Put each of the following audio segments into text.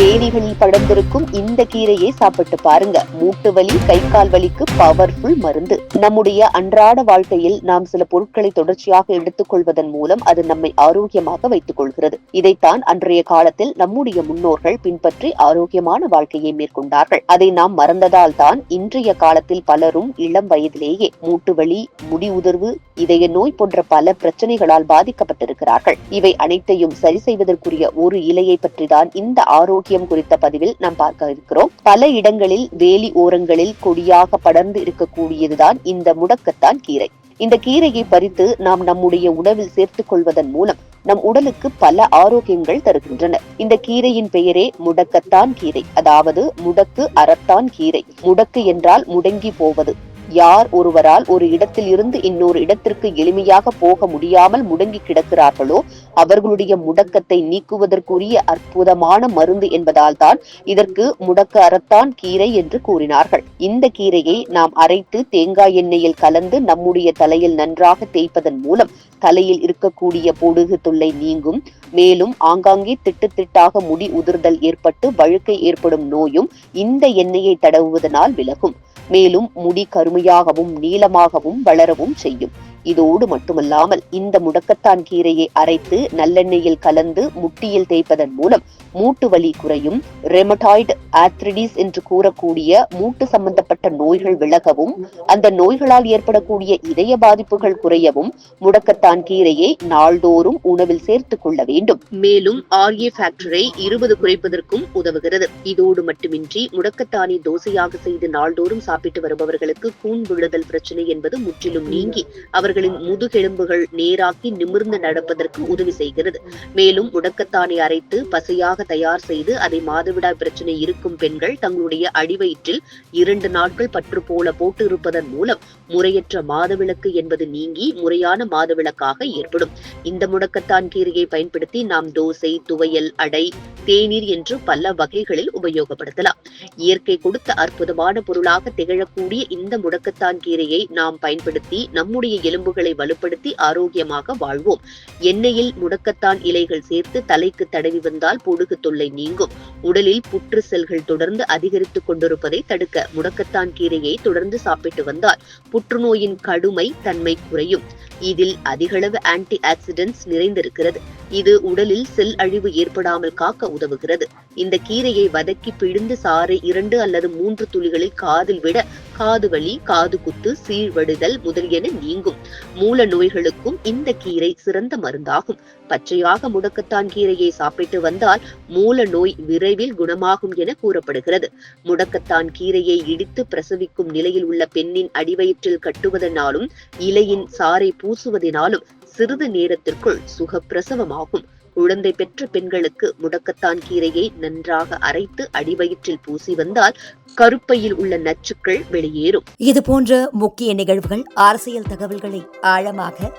வேலிகளில் படர்ந்திருக்கும் இந்த கீரையை சாப்பிட்டு பாருங்க. மூட்டு வலி, கை கால் வலிக்கு பவர்ஃபுல் மருந்து. நம்முடைய அன்றாட வாழ்க்கையில் நாம் சில பொருட்களை தொடர்ச்சியாக எடுத்துக் கொள்வதன் மூலம் அது நம்மை ஆரோக்கியமாக வைத்துக் கொள்கிறது. இதைத்தான் அன்றைய காலத்தில் நம்முடைய முன்னோர்கள் பின்பற்றி ஆரோக்கியமான வாழ்க்கையை மேற்கொண்டார்கள். அதை நாம் மறந்ததால் தான் இன்றைய காலத்தில் பலரும் இளம் வயதிலேயே மூட்டு வலி, முடி உதிர்வு, இதய நோய் போன்ற பல பிரச்சனைகளால் பாதிக்கப்பட்டிருக்கிறார்கள். இவை அனைத்தையும் சரி செய்வதற்குரிய ஒரு இலையை பற்றி தான் இந்த ஆரோக்கியம் குறித்த பதிவில் நாம் பார்க்க இருக்கிறோம். பல இடங்களில் வேலி ஓரங்களில் கொடியாக படர்ந்து இருக்கக்கூடியதுதான் இந்த முடக்கத்தான் கீரை. இந்த கீரையை பறித்து நாம் நம்முடைய உணவில் சேர்த்துக் கொள்வதன் மூலம் நம் உடலுக்கு பல ஆரோக்கியங்கள் தருகின்றன. இந்த கீரையின் பெயரே முடக்கத்தான் கீரை, அதாவது முடக்கு அறத்தான் கீரை. முடக்கு என்றால் முடங்கி போவது. யார் ஒருவரால் ஒரு இடத்தில் இருந்து இன்னொரு இடத்திற்கு எளிமையாக போக முடியாமல் முடங்கி கிடக்கிறார்களோ அவர்களுடைய முடக்கத்தை நீக்குவதற்குரிய அற்புதமான மருந்து என்பதால் தான் இதற்கு முடக்கு அறத்தான் கீரை என்று கூறினார்கள். இந்த கீரையை நாம் அரைத்து தேங்காய் எண்ணெயில் கலந்து நம்முடைய தலையில் நன்றாக தேய்ப்பதன் மூலம் தலையில் இருக்கக்கூடிய பொடுகு தொல்லை நீங்கும். மேலும் ஆங்காங்கே திட்டு திட்டாக முடி உதிர்தல் ஏற்பட்டு வழுக்கை ஏற்படும் நோயும் இந்த எண்ணெயை தடவுவதனால் விலகும். மேலும் முடி கருமையாகவும் நீளமாகவும் வளரவும் செய்யும். இதோடு மட்டுமல்லாமல் இந்த முடக்கத்தான் கீரையை அரைத்து நல்லெண்ணெயில் கலந்து முட்டியில் தேய்ப்பதன் மூலம் மூட்டு வலி குறையும். ரெமட்டாய்டு ஆர்த்ரிடிஸ் என்று கூறக்கூடிய மூட்டு சம்பந்தப்பட்ட நோய்கள் விலகவும், அந்த நோய்களால் ஏற்படக்கூடிய இதய பாதிப்புகள் குறையவும் முடக்கத்தான் கீரையை நாள்தோறும் உணவில் சேர்த்துக் கொள்ள வேண்டும். மேலும் RA ஃபேக்டரை 20 குறைப்பதற்கும் உதவுகிறது. இதோடு மட்டுமின்றி முடக்கத்தானை தோசையாக செய்து நாள்தோறும் சாப்பிட்டு வருபவர்களுக்கு கூன் விழுதல் பிரச்சனை என்பது முற்றிலும் நீங்கி அவர்களின் முதுகெலும்புகள் நேராக்கி நிமிர்ந்து நடப்பதற்கு உதவி செய்கிறது. மேலும் முடக்கத்தானை அரைத்து பசையாக தயார் செய்து அதை மாதவிடாய் பிரச்சனை இருக்கும் பெண்கள் தங்களுடைய அடிவயிற்றில் 2 நாட்கள் பற்று போல போட்டு இருப்பதன் மூலம் முறையற்ற மாதவிலக்கு என்பது நீங்கி முறையான மாதவிலக்காக ஏற்படும். இந்த முடக்கத்தான் கீரையை பயன்படுத்தி நாம் தோசை, துவையல், அடை, தேநீர் என்று பல வகைகளில் உபயோகப்படுத்தலாம். இயற்கை கொடுத்த அற்புதமான பொருளாக திகழக்கூடிய இந்த முடக்கத்தான் கீரையை நாம் பயன்படுத்தி நம்முடைய எலும்புகளை வலுப்படுத்தி ஆரோக்கியமாக வாழ்வோம். எண்ணெயில் முடக்கத்தான் இலைகள் சேர்த்து தலைக்கு தடவி வந்தால் பொடுகு தொல்லை நீங்கும். உடலில் புற்று செல்கள் தொடர்ந்து அதிகரித்துக் கொண்டிருப்பதை தடுக்க முடக்கத்தான் கீரையை தொடர்ந்து சாப்பிட்டு வந்தால் புற்றுநோயின் கடுமை தன்மை குறையும். இதில் அதிகளவு ஆன்டி ஆக்சிடென்ட்ஸ் நிறைந்திருக்கிறது. இது உடலில் செல் அழிவு ஏற்படாமல் காக்க உதவுகிறது. இந்த கீரையை வதக்கி பிழிந்து சாறை 2 அல்லது 3 துளிகளில் காதில் விட காது வலி, காது குத்து, சீழ்வடுதல் முதலியன நீங்கும். மூல நோய்களுக்கும் இந்த கீரை சிறந்த மருந்தாகும். பச்சையாக முடக்கத்தான் கீரையை சாப்பிட்டு வந்தால் மூல நோய் விரைவில் குணமாகும் என கூறப்படுகிறது. முடக்கத்தான் கீரையை இடித்து பிரசவிக்கும் நிலையில் உள்ள பெண்ணின் அடிவயிற்றில் கட்டுவதனாலும் இலையின் சாறை பூசுவதனாலும் சிறிது நேரத்திற்குள் சுகப்பிரசவமாகும். குழந்தை பெற்ற பெண்களுக்கு முடக்கத்தான் கீரையை நன்றாக அரைத்து அடிவயிற்றில் பூசி வந்தால் கருப்பையில் உள்ள நச்சுக்கள் வெளியேறும். இது போன்ற முக்கிய நிகழ்வுகள், அரசியல் தகவல்களை ஆழமாக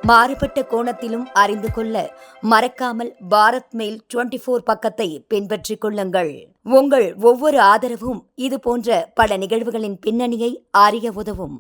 மாறுபட்ட கோணத்திலும் அறிந்து கொள்ள மறக்காமல் பாரத் மெயில் 24 பக்கத்தை பின்பற்றிக் கொள்ளுங்கள். உங்கள் ஒவ்வொரு ஆதரவும் இது போன்ற பல நிகழ்வுகளின் பின்னணியை அறிய உதவும்.